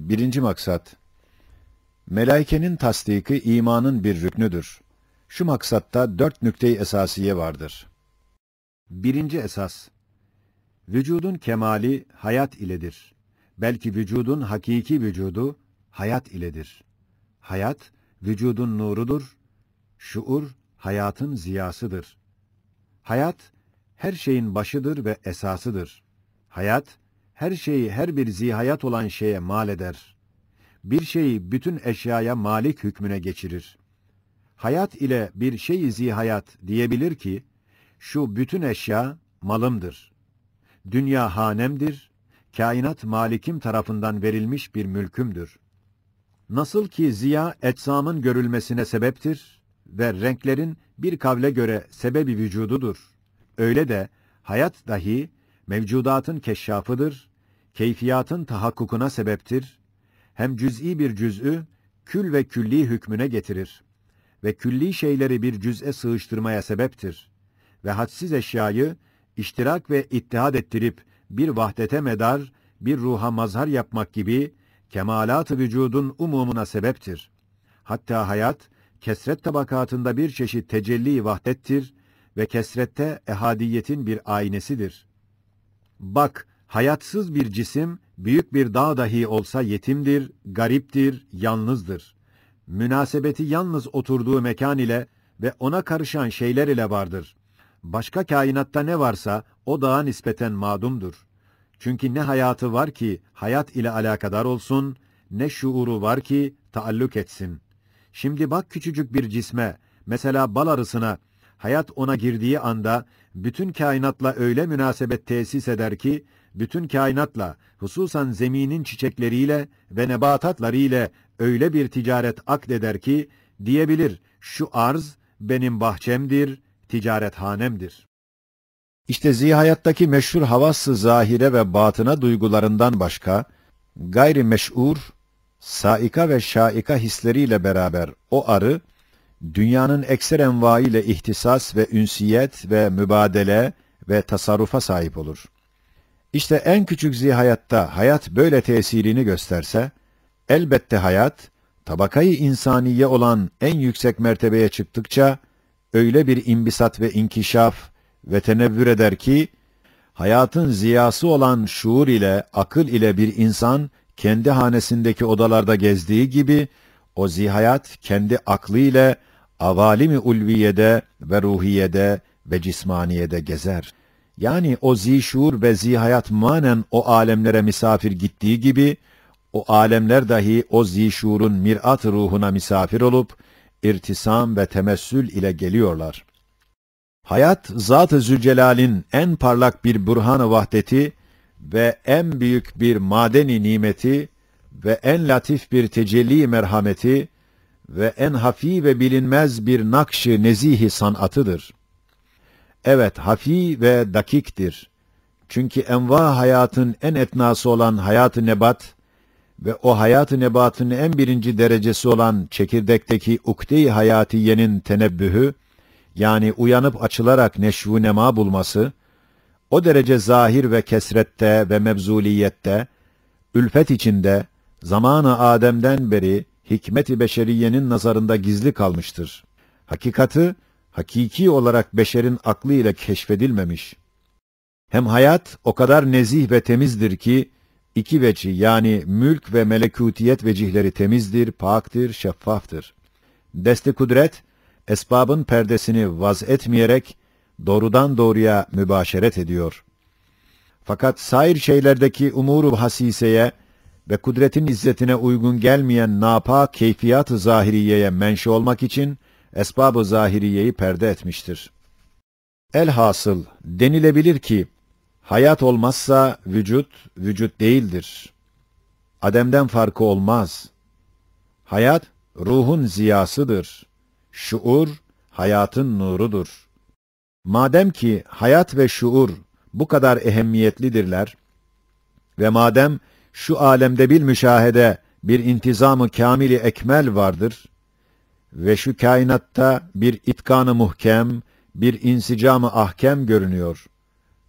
Birinci maksat, melaikenin tasdiki imanın bir rüknüdür. Şu maksatta 4 nükte-i esasiye vardır. Birinci esas, vücudun kemali hayat iledir. Belki vücudun hakiki vücudu hayat iledir. Hayat, vücudun nurudur. Şuur, hayatın ziyasıdır. Hayat, her şeyin başıdır ve esasıdır. Hayat, her şeyi her bir zihayat olan şeye mal eder. Bir şeyi bütün eşyaya malik hükmüne geçirir. Hayat ile bir şey-i zihayat diyebilir ki, şu bütün eşya malımdır. Dünya hanemdir, kainat malikim tarafından verilmiş bir mülkümdür. Nasıl ki ziya ecsamın görülmesine sebeptir ve renklerin bir kavle göre sebebi vücududur. Öyle de hayat dahi mevcudatın keşşafıdır, keyfiyatın tahakkukuna sebeptir. Hem cüz'i bir cüz'ü kül ve külli hükmüne getirir ve külli şeyleri bir cüz'e sığıştırmaya sebeptir ve hadsiz eşyayı iştirak ve ittihad ettirip bir vahdete medar, bir ruha mazhar yapmak gibi kemalat-ı vücudun umumuna sebeptir. Hatta hayat, kesret tabakatında bir çeşit tecelli vahdettir ve kesrette ehadiyetin bir aynesidir. Bak, hayatsız bir cisim, büyük bir dağ dahi olsa yetimdir, gariptir, yalnızdır. Münasebeti yalnız oturduğu mekan ile ve ona karışan şeyler ile vardır. Başka kainatta ne varsa o dağa nispeten madumdur. Çünkü ne hayatı var ki hayat ile alakadar olsun, ne şuuru var ki taalluk etsin. Şimdi bak küçücük bir cisme, mesela bal arısına, hayat ona girdiği anda bütün kainatla öyle münasebet tesis eder ki, bütün kainatla, hususan zeminin çiçekleriyle ve nebatatlarıyla öyle bir ticaret akdeder ki, diyebilir, şu arz benim bahçemdir, ticarethanemdir. İşte zihayattaki meşhur havas-ı zahire ve batına duygularından başka, gayri meş'ur, saika ve şaika hisleriyle beraber o arı, dünyanın ekser envaiyle ihtisas ve ünsiyet ve mübadele ve tasarrufa sahip olur. İşte en küçük zihayatta hayat böyle tesirini gösterse, elbette hayat, tabakayı insaniye olan en yüksek mertebeye çıktıkça, öyle bir imbisat ve inkişaf ve tenevvür eder ki, hayatın ziyası olan şuur ile, akıl ile bir insan, kendi hanesindeki odalarda gezdiği gibi, o zihayat kendi aklı ile, avalim-i ulviyede ve ruhiyede ve cismaniyede gezer. Yani o zişuur ve zihayat manen o alemlere misafir gittiği gibi, o alemler dahi o zişuurun mirat ruhuna misafir olup, irtisam ve temessül ile geliyorlar. Hayat, Zat-ı Zülcelal'in en parlak bir burhan-ı vahdeti ve en büyük bir madeni nimeti ve en latif bir tecelli merhameti ve en hafi ve bilinmez bir nakş-ı nezih-i sanatıdır. Evet, hafi ve dakiktir. Çünkü enva hayatın en etnası olan hayat-ı nebat ve o hayat-ı nebatın en birinci derecesi olan çekirdekteki ukde-i hayatiyenin tenebbühü, yani uyanıp açılarak neşvu nema bulması, o derece zahir ve kesrette ve mevzuliyette, ülfet içinde, zamanı Adem'den beri hikmet-i beşeriyenin nazarında gizli kalmıştır. Hakikati, hakiki olarak beşerin aklı ile keşfedilmemiş. Hem hayat o kadar nezih ve temizdir ki, iki veci yani mülk ve melekutiyet vecihleri temizdir, paktır, şeffaftır. Dest-i kudret, esbabın perdesini vaz etmeyerek, doğrudan doğruya mübaşeret ediyor. Fakat sair şeylerdeki umuru hasiseye ve kudretin izzetine uygun gelmeyen napak keyfiyat-ı zahiriyeye menşe olmak için, esbab-ı zahiriyeyi perde etmiştir. Elhasıl denilebilir ki, hayat olmazsa vücut, vücut değildir. Adem'den farkı olmaz. Hayat, ruhun ziyasıdır. Şuur, hayatın nurudur. Madem ki hayat ve şuur bu kadar ehemmiyetlidirler ve madem şu alemde bir müşahede, bir intizam-ı kâmil-i ekmel vardır ve şu kainatta bir itkan-ı muhkem, bir insicam-ı ahkem görünüyor.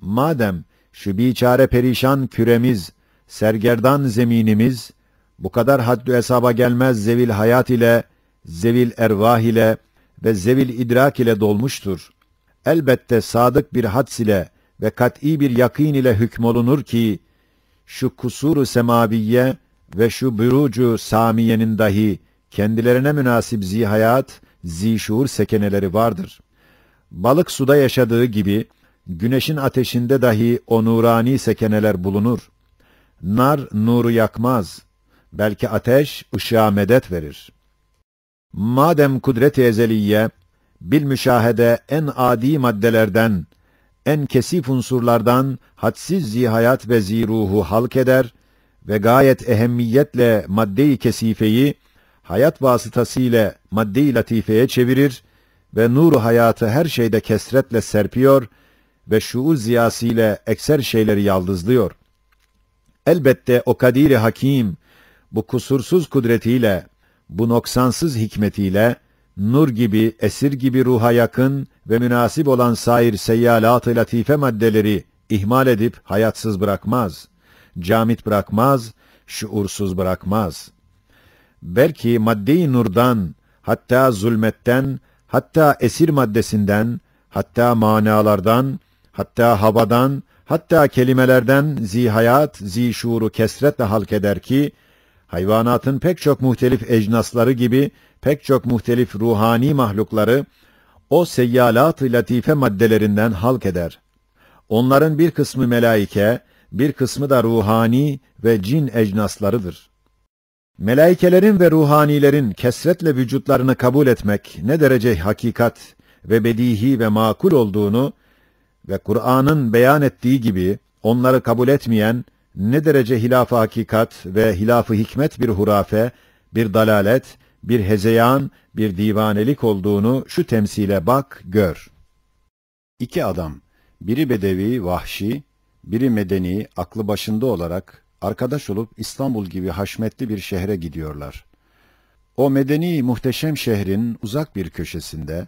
Madem şu biçare perişan küremiz, sergerdan zeminimiz, Bu kadar haddü hesaba gelmez zevil hayat ile, zevil ervah ile ve zevil idrak ile dolmuştur. Elbette sadık bir hads ile ve kat'î bir yakîn ile hükmolunur ki, şu kusur-u semaviye ve şu bürucu samiyenin dahi kendilerine münasip zihayat, zişuur sekeneleri vardır. Balık suda yaşadığı gibi, güneşin ateşinde dahi o nurani sekeneler bulunur. Nar nuru yakmaz, belki ateş ışığa medet verir. Madem kudret-i ezeliye, bil müşahede en adi maddelerden, en kesif unsurlardan hadsiz zihayat ve ziruhu halk eder ve gayet ehemmiyetle madde-i kesifeyi, hayat vasıtasıyla madde-i latifeye çevirir ve nur-u hayatı her şeyde kesretle serpiyor ve şuur ziyasıyla ekser şeyleri yaldızlıyor. Elbette o kadir-i hakim, bu kusursuz kudretiyle, bu noksansız hikmetiyle, nur gibi, esir gibi ruha yakın ve münasip olan sair seyyalat-ı latife maddeleri ihmal edip hayatsız bırakmaz, camit bırakmaz, şuursuz bırakmaz. Belki madde-i nurdan, hatta zulmetten, hatta esir maddesinden, hatta manalardan, hatta havadan, hatta kelimelerden zihayat, zişuuru kesretle halk eder ki, hayvanatın pek çok muhtelif ecnasları gibi, pek çok muhtelif ruhani mahlukları, o seyyalat-ı latife maddelerinden halk eder. Onların bir kısmı melaike, bir kısmı da ruhani ve cin ecnaslarıdır. Melaikelerin ve ruhanilerin kesretle vücutlarını kabul etmek ne derece hakikat ve bedihi ve makul olduğunu ve Kur'an'ın beyan ettiği gibi onları kabul etmeyen ne derece hilaf-ı hakikat ve hilaf-ı hikmet bir hurafe, bir dalalet, bir hezeyan, bir divanelik olduğunu şu temsile bak, gör. İki adam, biri bedevi, vahşi, biri medeni, aklı başında olarak arkadaş olup İstanbul gibi haşmetli bir şehre gidiyorlar. O medeni muhteşem şehrin uzak bir köşesinde,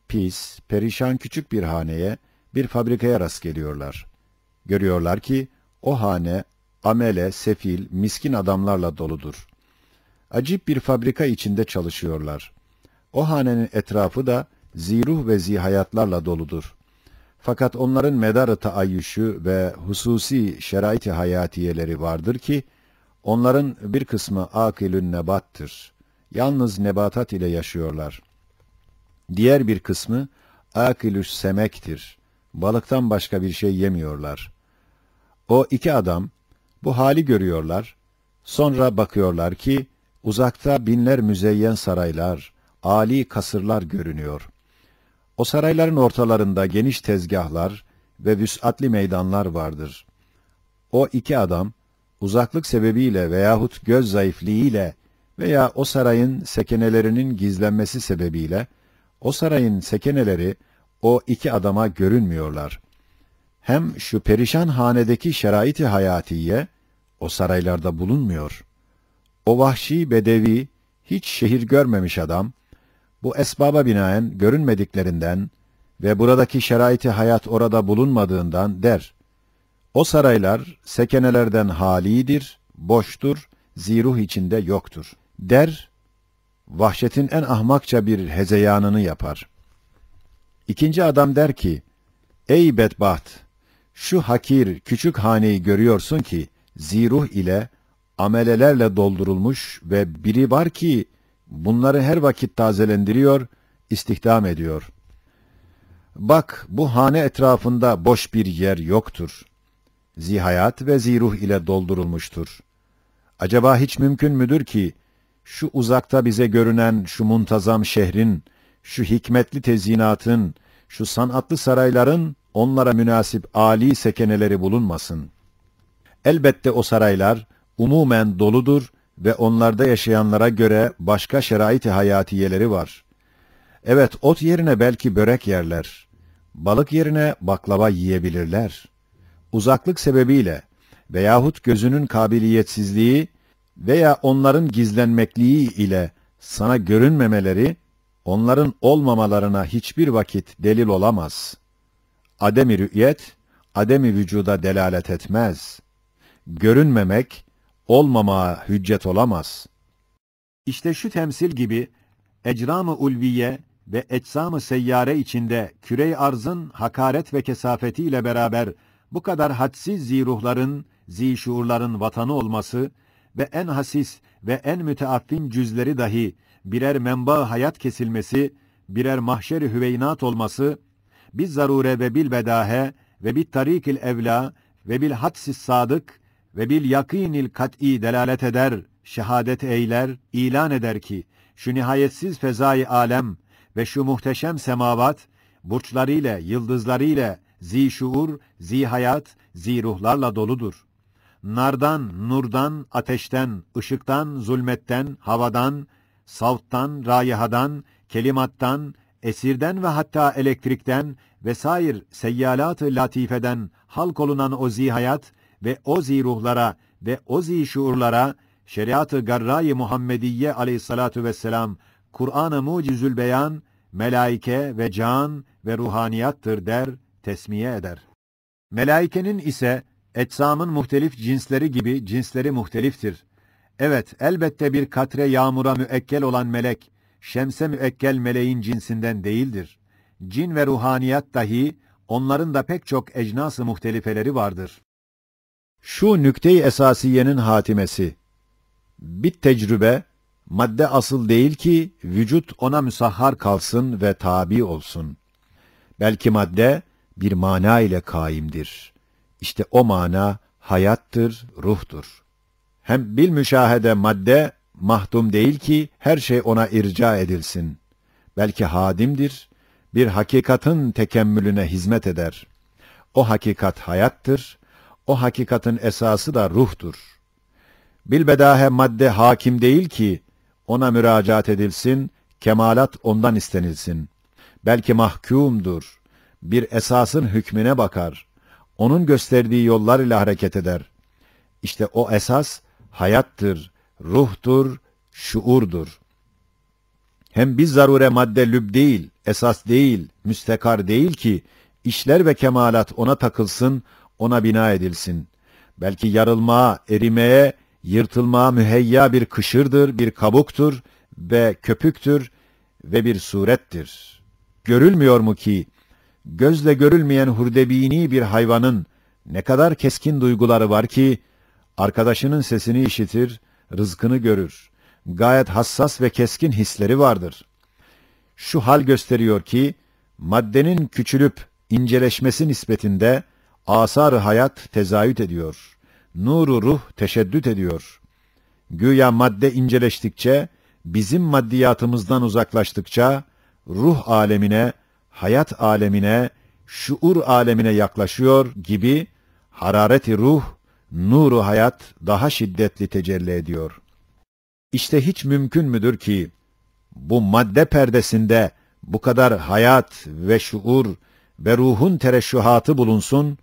pis, perişan küçük bir haneye, bir fabrikaya rast geliyorlar. Görüyorlar ki, o hane, amele, sefil, miskin adamlarla doludur. Acip bir fabrika içinde çalışıyorlar. O hanenin etrafı da ziruh ve zihayatlarla doludur. Fakat onların medarı taayyüşü ve hususi şerait-i hayatiyeleri vardır ki, onların bir kısmı akilün nebattır. Yalnız nebatat ile yaşıyorlar. Diğer bir kısmı akilüs semektir. Balıktan başka bir şey yemiyorlar. O iki adam bu hali görüyorlar. Sonra bakıyorlar ki, uzakta binler müzeyyen saraylar, âli kasırlar görünüyor. O sarayların ortalarında geniş tezgahlar ve vüs'atli meydanlar vardır. O iki adam, uzaklık sebebiyle veyahut göz zayıfliğiyle veya o sarayın sekenelerinin gizlenmesi sebebiyle, o sarayın sekeneleri o iki adama görünmüyorlar. Hem şu perişan hanedeki şerait-i hayatiye, o saraylarda bulunmuyor. O vahşi bedevi, hiç şehir görmemiş adam, bu esbaba binaen görünmediklerinden ve buradaki şerait-i hayat orada bulunmadığından der. O saraylar sekenelerden halidir, boştur, ziruh içinde yoktur. Der, vahşetin en ahmakça bir hezeyanını yapar. İkinci adam der ki, ey bedbaht, şu hakir küçük haneyi görüyorsun ki, ziruh ile, amelelerle doldurulmuş ve biri var ki, bunları her vakit tazelendiriyor, istihdam ediyor. Bak, bu hane etrafında boş bir yer yoktur. Zihayat ve ziruh ile doldurulmuştur. Acaba hiç mümkün müdür ki, şu uzakta bize görünen şu muntazam şehrin, şu hikmetli tezyinatın, şu sanatlı sarayların, onlara münasip âli sekeneleri bulunmasın? Elbette o saraylar, umumen doludur ve onlarda yaşayanlara göre başka şerait-i hayatiyeleri var. Evet, ot yerine belki börek yerler, balık yerine baklava yiyebilirler. Uzaklık sebebiyle veyahut gözünün kabiliyetsizliği veya onların gizlenmekliği ile sana görünmemeleri, onların olmamalarına hiçbir vakit delil olamaz. Adem-i rü'yet, adem-i vücuda delalet etmez. Görünmemek, olmamaya hüccet olamaz. İşte şu temsil gibi ecram-ı ulviye ve eczam-ı seyyare içinde küre-i arzın hakaret ve kesafetiyle beraber bu kadar hadsiz ziruhların, zişuurların vatanı olması ve en hasis ve en müteaffin cüzleri dahi birer menba hayat kesilmesi, birer mahşer-i hüveynat olması, biz zarure ve bil bedahe ve bil tarikil evla ve bil hadsis sadık ve bil yakinil kat'i delalet eder, şehadet eyler, ilan eder ki, şu nihayetsiz fezai alem ve şu muhteşem semavat, burçlarıyla, yıldızlarıyla, zişuur, zihayat, ziruhlarla doludur. Nardan, nurdan, ateşten, ışıktan, zulmetten, havadan, savttan, raihadan, kelimattan, esirden ve hatta elektrikten vesair seyyalat-ı latifeden halk olunan o zihayat ve o ziruhlara ve o zişuurlara şeriat-ı garra-i Muhammediye aleyhissalatu vesselam Kur'an-ı Mucizül Beyan, melaike ve can ve ruhaniyattır der, tesmiye eder. Melaikenin ise ecsamın muhtelif cinsleri gibi cinsleri muhteliftir. Evet, elbette bir katre yağmura müekkel olan melek, şemse müekkel meleğin cinsinden değildir. Cin ve ruhaniyat dahi, onların da pek çok ecnas-ı muhtelifeleri vardır. Şu nükte-i esasiyenin hatimesi, bit tecrübe, madde asıl değil ki, vücut ona müsahhar kalsın ve tabi olsun. Belki madde, bir mana ile kaimdir. İşte o mana, hayattır, ruhtur. Hem bil müşahede madde, mahdum değil ki, her şey ona irca edilsin. Belki hadimdir, bir hakikatın tekemmülüne hizmet eder. O hakikat hayattır, o hakikatin esası da ruhtur. Bilbedahe madde hakim değil ki, ona müracaat edilsin, kemalat ondan istenilsin. Belki mahkumdur, bir esasın hükmüne bakar, onun gösterdiği yollar ile hareket eder. İşte o esas, hayattır, ruhtur, şuurdur. Hem biz zarure madde lüb değil, esas değil, müstekar değil ki, işler ve kemalat ona takılsın, ona bina edilsin. Belki yarılmaya, erimeye, yırtılmaya müheyya bir kışırdır, bir kabuktur ve köpüktür ve bir surettir. Görülmüyor mu ki, gözle görülmeyen hurdebini bir hayvanın ne kadar keskin duyguları var ki, arkadaşının sesini işitir, rızkını görür. Gayet hassas ve keskin hisleri vardır. Şu hal gösteriyor ki, maddenin küçülüp inceleşmesi nispetinde asar-ı hayat tezahüt ediyor. Nur-u ruh teşeddüt ediyor. Güya madde inceleştikçe, bizim maddiyatımızdan uzaklaştıkça, ruh alemine, hayat alemine, şuur alemine yaklaşıyor gibi, harareti ruh, nuru hayat daha şiddetli tecelli ediyor. İşte hiç mümkün müdür ki, bu madde perdesinde bu kadar hayat ve şuur ve ruhun tereşşuhatı bulunsun,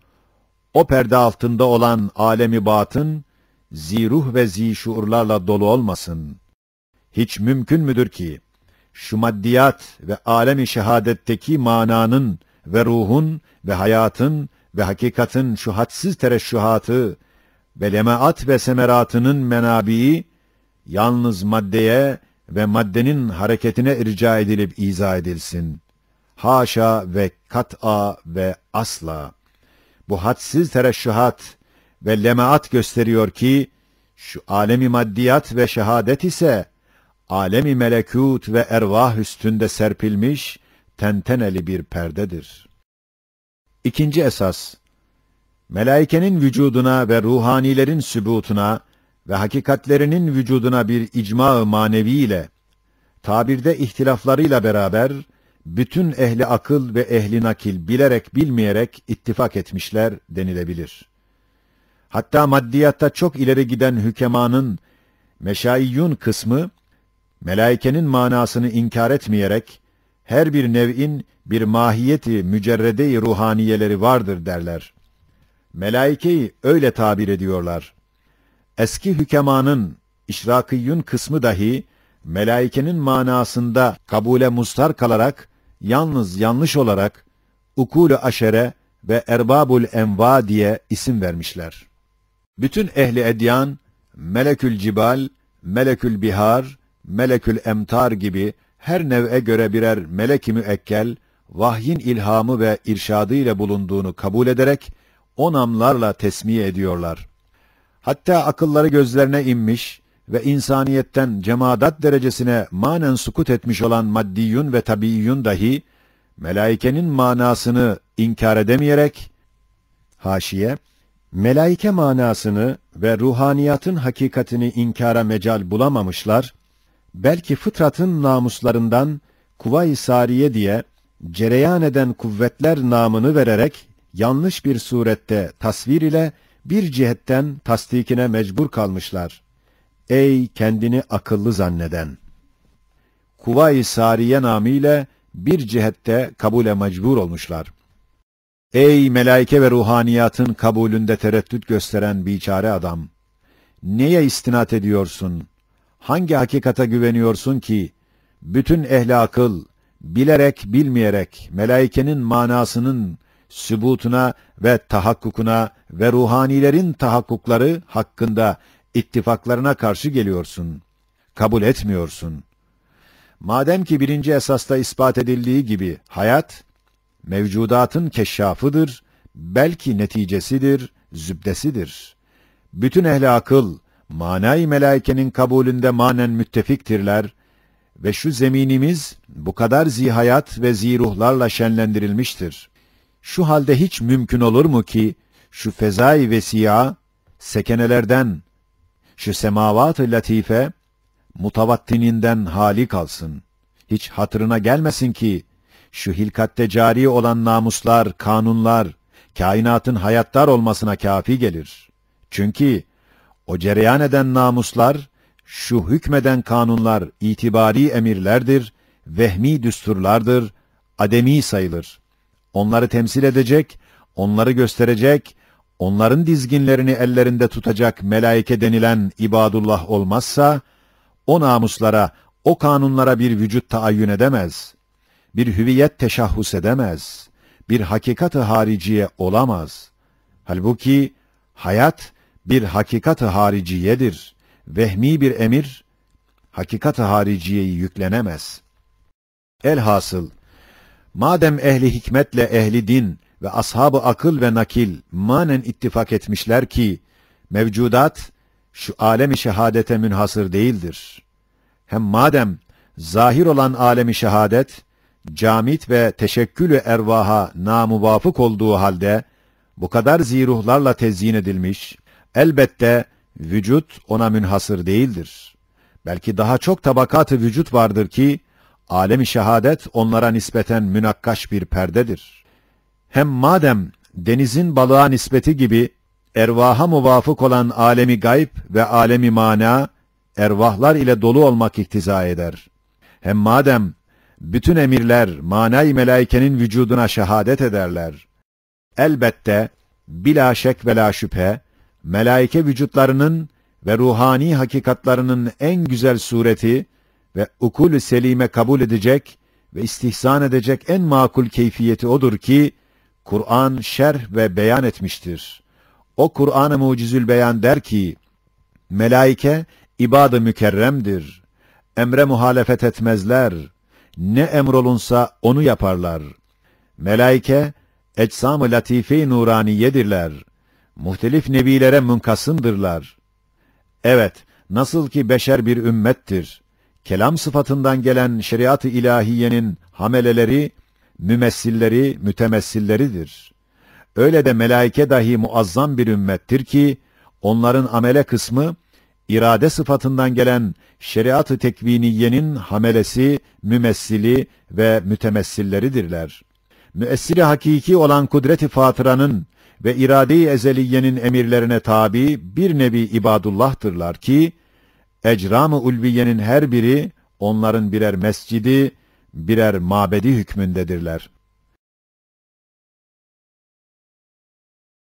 o perde altında olan alemi batın, ziruh ve zişuurlarla dolu olmasın. Hiç mümkün müdür ki, şu maddiyat ve alemi şehadetteki mananın ve ruhun ve hayatın ve hakikatin şu hadsiz tereşşuhatı ve lemaat ve semeratının menabii, yalnız maddeye ve maddenin hareketine irca edilip izah edilsin. Haşa ve kat'a ve asla. Bu hadsiz tereşşuhat ve lemaat gösteriyor ki, şu alemi maddiyat ve şehadet ise, alemi melekut ve ervah üstünde serpilmiş, tenteneli bir perdedir. İkinci esas, melaikenin vücuduna ve ruhanilerin sübutuna ve hakikatlerinin vücuduna bir icma-ı manevi ile, tabirde ihtilaflarıyla beraber, bütün ehli akıl ve ehli nakil bilerek bilmeyerek ittifak etmişler denilebilir. Hatta maddiyatta çok ileri giden hükemanın meşayiyyun kısmı, melaikenin manasını inkar etmeyerek, her bir nev'in bir mahiyeti mücerrede-i ruhaniyeleri vardır derler. Melaikeyi öyle tabir ediyorlar. Eski hükemanın işrakiyyun kısmı dahi, melaikenin manasında kabule mustar kalarak, yalnız yanlış olarak, ukûl-ü aşere ve erbabul enva diye isim vermişler. Bütün ehli edyan, melekül cibal, melekül bihar, melekül emtar gibi her nev'e göre birer melek-i müekkel, vahyin ilhamı ve irşadı ile bulunduğunu kabul ederek, o namlarla tesmiye ediyorlar. Hatta akılları gözlerine inmiş ve insaniyetten cemaat derecesine manen sukut etmiş olan maddiyun ve tabiiyun dahi, melaikenin manasını inkar edemeyerek, haşiye, melaike manasını ve ruhaniyatın hakikatini inkara mecal bulamamışlar, belki fıtratın namuslarından kuvve-i sariye diye cereyan eden kuvvetler namını vererek yanlış bir surette tasvir ile bir cihetten tasdikine mecbur kalmışlar. Ey kendini akıllı zanneden! Kuvve-i sariye namıyla bir cihette kabule mecbur olmuşlar. Ey melaike ve ruhaniyatın kabulünde tereddüt gösteren biçare adam! Neye istinat ediyorsun? Hangi hakikata güveniyorsun ki, bütün ehli akıl, bilerek bilmeyerek melaikenin manasının sübutuna ve tahakkukuna ve ruhanilerin tahakkukları hakkında ittifaklarına karşı geliyorsun, kabul etmiyorsun. Madem ki birinci esasta ispat edildiği gibi hayat, mevcudatın keşşafıdır, belki neticesidir, zübdesidir. Bütün ehli akıl, manay melaikenin kabulünde manen müttefiktirler ve şu zeminimiz bu kadar zihayat ve ziruhlarla şenlendirilmiştir. Şu halde hiç mümkün olur mu ki, şu fezai vesiya, sekenelerden, şu semavat-ı latife, mutavattininden hali kalsın. Hiç hatırına gelmesin ki, şu hilkatte cari olan namuslar, kanunlar, kainatın hayattar olmasına kâfi gelir. Çünkü o cereyan eden namuslar, şu hükmeden kanunlar itibari emirlerdir, vehmi düsturlardır, ademi sayılır. Onları temsil edecek, onları gösterecek, onların dizginlerini ellerinde tutacak melaike denilen ibadullah olmazsa, o namuslara, o kanunlara bir vücut taayyün edemez, bir hüviyet teşahhus edemez, bir hakikat-ı hariciye olamaz. Halbuki hayat bir hakikat-ı hariciyedir. Vehmi bir emir, hakikat-ı hariciyeyi yüklenemez. Elhasıl, madem ehli hikmetle ehli din ve ashab-ı akıl ve nakil manen ittifak etmişler ki, mevcudat şu alem-i şehadete münhasır değildir. Hem madem zahir olan alem-i şehadet, camit ve teşekkül-ü ervaha namuvafık olduğu halde, bu kadar ziruhlarla tezyin edilmiş, elbette vücut ona münhasır değildir. Belki daha çok tabakat-ı vücut vardır ki, alem-i şehadet onlara nispeten münakkaş bir perdedir. Hem madem denizin balığa nispeti gibi, ervaha muvafık olan alemi gayb ve alemi mana, ervahlar ile dolu olmak iktiza eder. Hem madem bütün emirler manay melaikenin vücuduna şehadet ederler, elbette bila şek ve la şüphe, melaike vücutlarının ve ruhani hakikatlarının en güzel sureti ve ukul-ü selime kabul edecek ve istihsan edecek en makul keyfiyeti odur ki, Kur'an şerh ve beyan etmiştir. O Kur'an-ı Mucizül Beyan der ki, melaike ibad-ı mükerremdir. Emre muhalefet etmezler. Ne emrolunsa onu yaparlar. Melaike, ecsam-ı latife-i nuraniyedirler. Muhtelif nevilere münkasımdırlar. Evet, nasıl ki beşer bir ümmettir. Kelam sıfatından gelen şeriat-ı ilahiyenin hameleleri, mümessilleri, mütemessilleridir. Öyle de melaike dahi muazzam bir ümmettir ki, onların amele kısmı, irade sıfatından gelen şeriat-ı tekviniyenin hamelesi, mümessili ve mütemessilleridirler. Müessili hakiki olan kudret-i fatıranın ve irade-i ezeliyenin emirlerine tabi bir nevi ibadullah'tırlar ki, ecram-ı ulviyenin her biri onların birer mescidi, birer mabedi hükmündedirler.